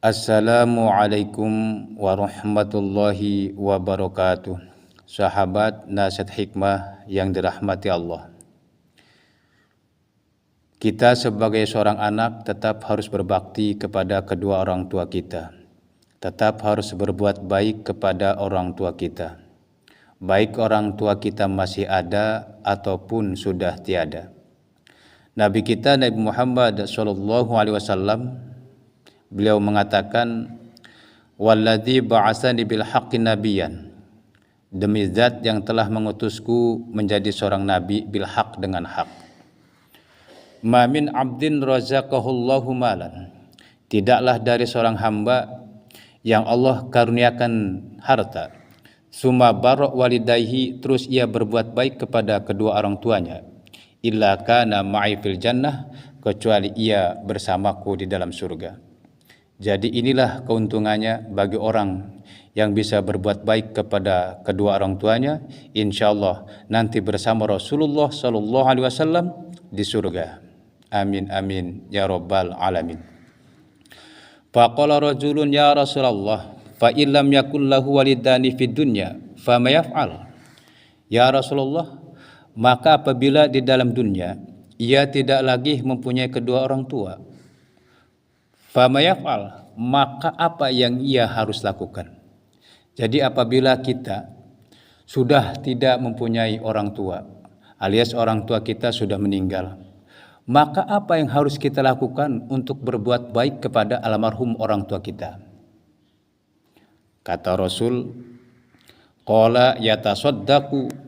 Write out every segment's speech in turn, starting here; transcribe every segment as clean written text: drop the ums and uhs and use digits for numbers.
Assalamualaikum warahmatullahi wabarakatuh. Sahabat nasihat hikmah yang dirahmati Allah. Kita sebagai seorang anak tetap harus berbakti kepada kedua orang tua kita. Tetap harus berbuat baik kepada orang tua kita. Baik orang tua kita masih ada ataupun sudah tiada. Nabi kita Nabi Muhammad SAW, beliau mengatakan, "Walladzi ba'atsani bil haqqi nabiyyan." Demi zat yang telah mengutusku menjadi seorang nabi bil haq, dengan hak. Ma min 'abdin razaqahullahu malan. Tidaklah dari seorang hamba yang Allah karuniakan harta, summa barra walidayhi, terus ia berbuat baik kepada kedua orang tuanya, illa kana ma'i fil jannah, kecuali ia bersamaku di dalam surga. Jadi inilah keuntungannya bagi orang yang bisa berbuat baik kepada kedua orang tuanya, insyaallah nanti bersama Rasulullah sallallahu alaihi wasallam di surga. Amin amin ya rabbal alamin. Faqala rajulun ya Rasulullah, fa illam yakul lahu walidani fid dunya fama yaf'al. Ya Rasulullah, maka apabila di dalam dunia ia tidak lagi mempunyai kedua orang tua, fama yaf'al, maka apa yang ia harus lakukan? Jadi apabila kita sudah tidak mempunyai orang tua, alias orang tua kita sudah meninggal, maka apa yang harus kita lakukan untuk berbuat baik kepada almarhum orang tua kita? Kata Rasul, qala yatasaddaqu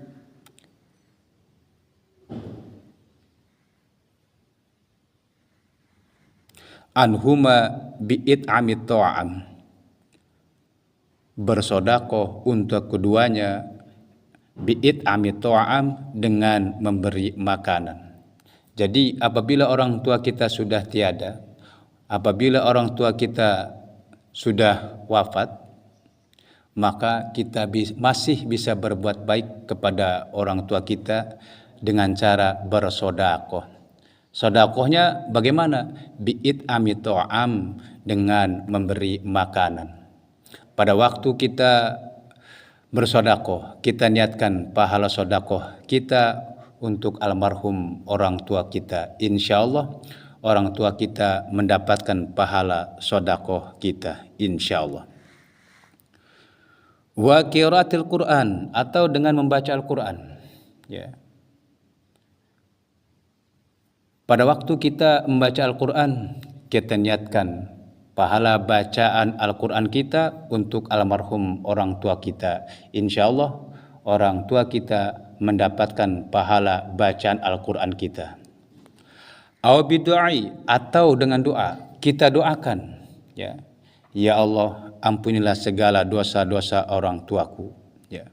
anhuma bi'it'amit ta'am. Bersodakoh untuk keduanya bi'it'amit ta'am, dengan memberi makanan. Jadi apabila orang tua kita sudah tiada, apabila orang tua kita sudah wafat, maka kita masih bisa berbuat baik kepada orang tua kita dengan cara bersodakoh. Sodakohnya bagaimana? Bi'it'ami ta'am, dengan memberi makanan. Pada waktu kita bersodakoh, kita niatkan pahala sodakoh kita untuk almarhum orang tua kita. Insya Allah orang tua kita mendapatkan pahala sodakoh kita, insya Allah. Wa qiraatil Quran, atau dengan membaca Al-Quran. Ya. Pada waktu kita membaca Al-Quran, kita niatkan pahala bacaan Al-Quran kita untuk almarhum orang tua kita. Insya Allah orang tua kita mendapatkan pahala bacaan Al-Quran kita. Aw bidu'ai, atau dengan doa, kita doakan, ya, ya Allah, ampunilah segala dosa-dosa orang tuaku. Ya.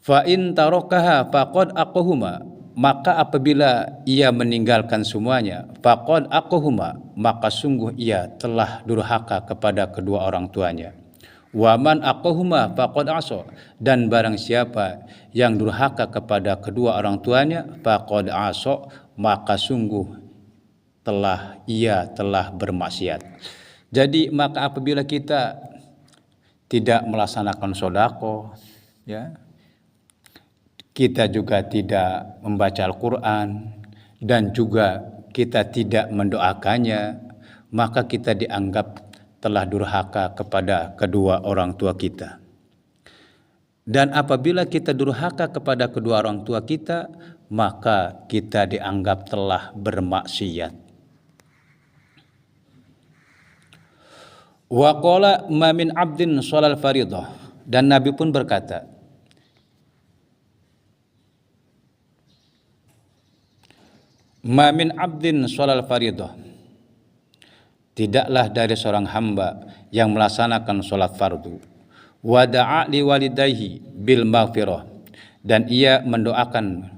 Fa in tarakaha faqad aqahuma, maka apabila ia meninggalkan semuanya, faqad aqahuma, maka sungguh ia telah durhaka kepada kedua orang tuanya. Wa man aqahuma faqad asa, dan barang siapa yang durhaka kepada kedua orang tuanya, faqad asa, maka sungguh ia telah bermaksiat. Jadi maka apabila kita tidak melaksanakan sedekah, ya, kita juga tidak membaca Al-Quran, dan juga kita tidak mendoakannya, maka kita dianggap telah durhaka kepada kedua orang tua kita. Dan apabila kita durhaka kepada kedua orang tua kita, maka kita dianggap telah bermaksiat. Wa qala ma min 'abdin shalal faridah, dan Nabi pun berkata, ma min 'abdin shalal faridah, tidaklah dari seorang hamba yang melaksanakan sholat fardu, wa da'a li walidayhi bil maghfirah, dan ia mendoakan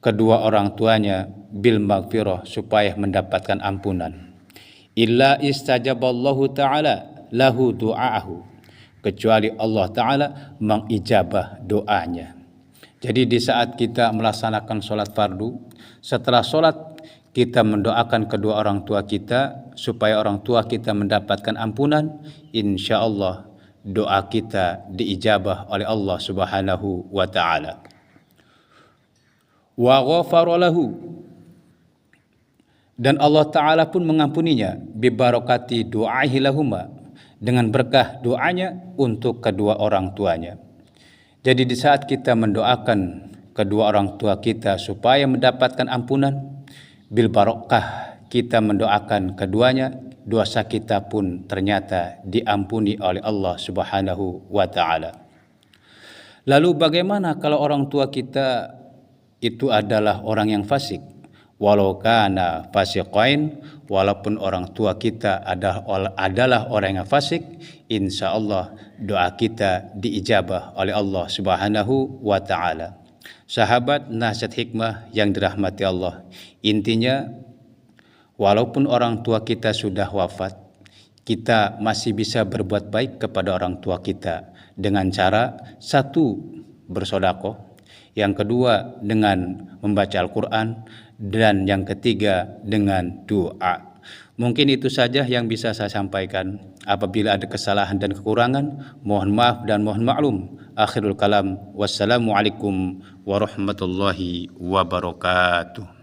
kedua orang tuanya bil maghfirah, supaya mendapatkan ampunan, illa istajaballahu ta'ala lahu du'aahu, kecuali Allah Ta'ala mengijabah doanya. Jadi di saat kita melaksanakan sholat fardu, setelah sholat kita mendoakan kedua orang tua kita supaya orang tua kita mendapatkan ampunan, insya Allah doa kita diijabah oleh Allah Subhanahu wa taala. Wa ghafara lahu, dan Allah taala pun mengampuninya, bi barakati du'aihi lahuma, dengan berkah doanya untuk kedua orang tuanya. Jadi di saat kita mendoakan kedua orang tua kita supaya mendapatkan ampunan, bil barokah kita mendoakan keduanya, dosa kita pun ternyata diampuni oleh Allah Subhanahu wa taala. Lalu bagaimana kalau orang tua kita itu adalah orang yang fasik? Walau kana fasiqain, walaupun orang tua kita adalah orang yang fasik, insya Allah doa kita diijabah oleh Allah Subhanahu wa taala. Sahabat nasihat hikmah yang dirahmati Allah, intinya walaupun orang tua kita sudah wafat, kita masih bisa berbuat baik kepada orang tua kita dengan cara satu, bersedekah, yang kedua dengan membaca Al-Quran, dan yang ketiga dengan doa. Mungkin itu saja yang bisa saya sampaikan. Apabila ada kesalahan dan kekurangan, mohon maaf dan mohon maklum. Akhirul kalam, wassalamualaikum warahmatullahi wabarakatuh.